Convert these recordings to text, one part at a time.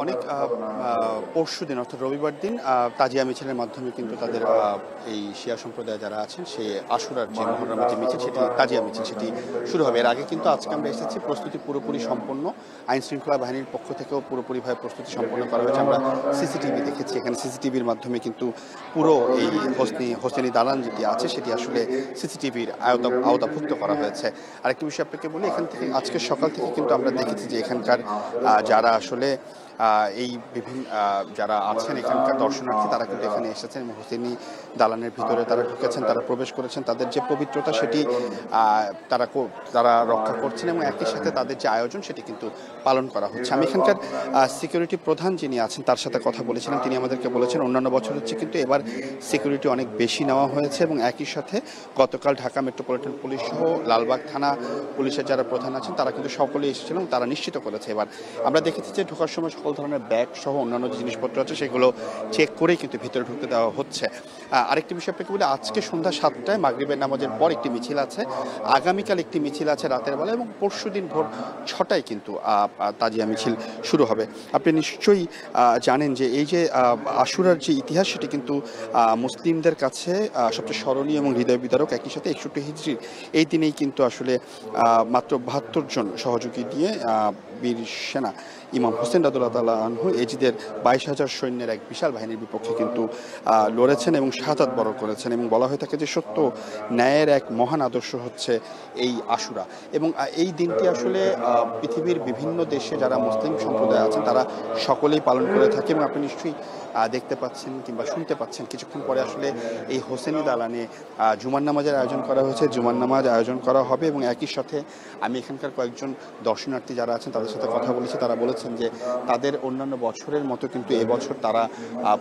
অনেক পরশুদিন অর্থাৎ রবিবার দিন তাজিয়া মিছিলের মাধ্যমে কিন্তু তাদের এই শিয়া সম্প্রদায় যারা আছেন সেই আশুরার যে মুহররমের যে মিছিল সেটি তাজিয়া মিছিল সেটি শুরু হবে। এর আগে কিন্তু আজকে আমরা এসেছি, প্রস্তুতি পুরোপুরি সম্পন্ন। আইন শৃঙ্খলা বাহিনীর পক্ষ থেকেও পুরোপুরিভাবে প্রস্তুতি সম্পন্ন করা হয়েছে। আমরা সিসিটিভি দেখেছি, এখানে সিসিটিভির মাধ্যমে কিন্তু পুরো এই হোসেনি দালান যেটি আছে সেটি আসলে সিসিটিভির আওতাভুক্ত করা হয়েছে। আরেকটি বিষয় আপনাকে বলি, এখান থেকে আজকে সকাল থেকে কিন্তু আমরা দেখেছি যে এখানকার যারা আসলে এই বিভিন্ন যারা আছেন এখানকার দর্শনার্থী তারা কিন্তু এখানে এসেছেন এবং হোসেনি দালানের ভিতরে তারা ঢুকেছেন, তারা প্রবেশ করেছেন, তাদের যে পবিত্রতা সেটি তারা রক্ষা করছেন এবং একই সাথে তাদের যে আয়োজন সেটি কিন্তু পালন করা হচ্ছে। আমি এখানকার সিকিউরিটি প্রধান যিনি আছেন তার সাথে কথা বলেছিলাম, তিনি আমাদেরকে বলেছেন অন্যান্য বছর হচ্ছে কিন্তু এবার সিকিউরিটি অনেক বেশি নেওয়া হয়েছে এবং একই সাথে গতকাল ঢাকা মেট্রোপলিটন পুলিশ সহ লালবাগ থানা পুলিশের যারা প্রধান আছেন তারা কিন্তু সকলেই এসেছিলেন, তারা নিশ্চিত করেছে। এবার আমরা দেখেছি যে ঢোকার সময় সকল ধরনের ব্যাগ সহ অন্যান্য যে জিনিসপত্র আছে সেগুলো চেক করেই কিন্তু ভিতরে ঢুকতে দেওয়া হচ্ছে। আরেকটি বিষয় আপনাকে বলি, আজকে সন্ধ্যা 7টায় মাগরিবের নামাজের পর একটি মিছিল আছে, আগামীকাল একটি মিছিল আছে রাতের বেলা এবং পরশুদিন ভোর 6টায় কিন্তু তাজিয়া মিছিল শুরু হবে। আপনি নিশ্চয়ই জানেন যে এই যে আশুরার যে ইতিহাস সেটি কিন্তু মুসলিমদের কাছে সবচেয়ে স্মরণীয় এবং হৃদয় বিদারক। একই সাথে 61 হিজরির এই দিনেই কিন্তু আসলে মাত্র 72 জন সহযোগী দিয়ে বীর সেনা ইমাম হোসেন রাদিয়াল্লাহু তাআলা আনহু এজিদের 22,000 সৈন্যের এক বিশাল বাহিনীর বিপক্ষে কিন্তু লড়েছেন এবং শাহাদাত বরণ করেছেন এবং বলা হয়ে থাকে যে সত্য ন্যায়ের এক মহান আদর্শ হচ্ছে এই আশুরা। এবং এই দিনটি আসলে পৃথিবীর বিভিন্ন দেশে যারা মুসলিম সম্প্রদায় আছেন তারা সকলেই পালন করে থাকে এবং আপনি নিশ্চয়ই দেখতে পাচ্ছেন কিংবা শুনতে পাচ্ছেন কিছুক্ষণ পরে আসলে এই হোসেনি দালানে জুমার নামাজের আয়োজন করা হয়েছে, জুমার নামাজ আয়োজন করা হবে এবং একই সাথে আমি এখানকার কয়েকজন দর্শনার্থী যারা আছেন তাদের সাথে কথা বলেছি, তারা বলেছেন যে তাদের অন্যান্য বছরের মতো কিন্তু এবছর তারা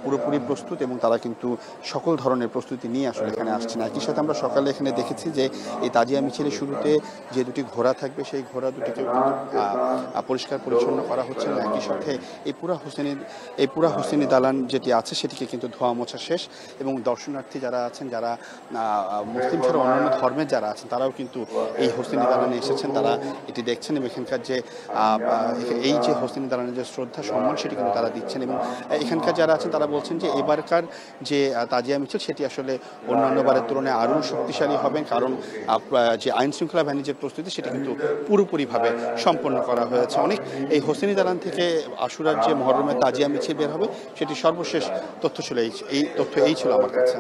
পুরোপুরি প্রস্তুত এবং তারা কিন্তু সকল ধরনের প্রস্তুতি নিয়ে আসলে এখানে আসছেন। একই সাথে আমরা সকালে এখানে দেখেছি যে এই তাজিয়া মিছিলের শুরুতে যে দুটি ঘোড়া থাকবে সেই ঘোড়া দুটিকেও কিন্তু পরিষ্কার পরিচ্ছন্ন করা হচ্ছে এবং একই সাথে এই পুরা হোসেনি দালান যেটি আছে সেটিকে কিন্তু ধোয়া মোছা শেষ এবং দর্শনার্থী যারা আছেন, যারা মুসলিম ছাড়া অন্যান্য ধর্মের যারা আছেন তারাও কিন্তু এই হোসেনি দালানে এসেছেন, তারা এটি দেখছেন এবং এখানকার যে এই যে হোসেনি দালানের যে শ্রদ্ধা সম্মান সেটি কিন্তু তারা দিচ্ছেন এবং এখানকার যারা আছেন তারা বলছেন যে এবারকার যে তাজিয়া মিছিল সেটি আসলে অন্যান্য বারের তুলনায় আরও শক্তিশালী হবে, কারণ যে আইন শৃঙ্খলা বাহিনীর যে প্রস্তুতি সেটি কিন্তু পুরোপুরিভাবে সম্পন্ন করা হয়েছে। অনেক এই হোসেনি দালান থেকে আশুরার যে মুহররমের তাজিয়া মিছিল বের হবে সেটি সর্বশেষ তথ্য ছিল এই ছিল আমার কাছে।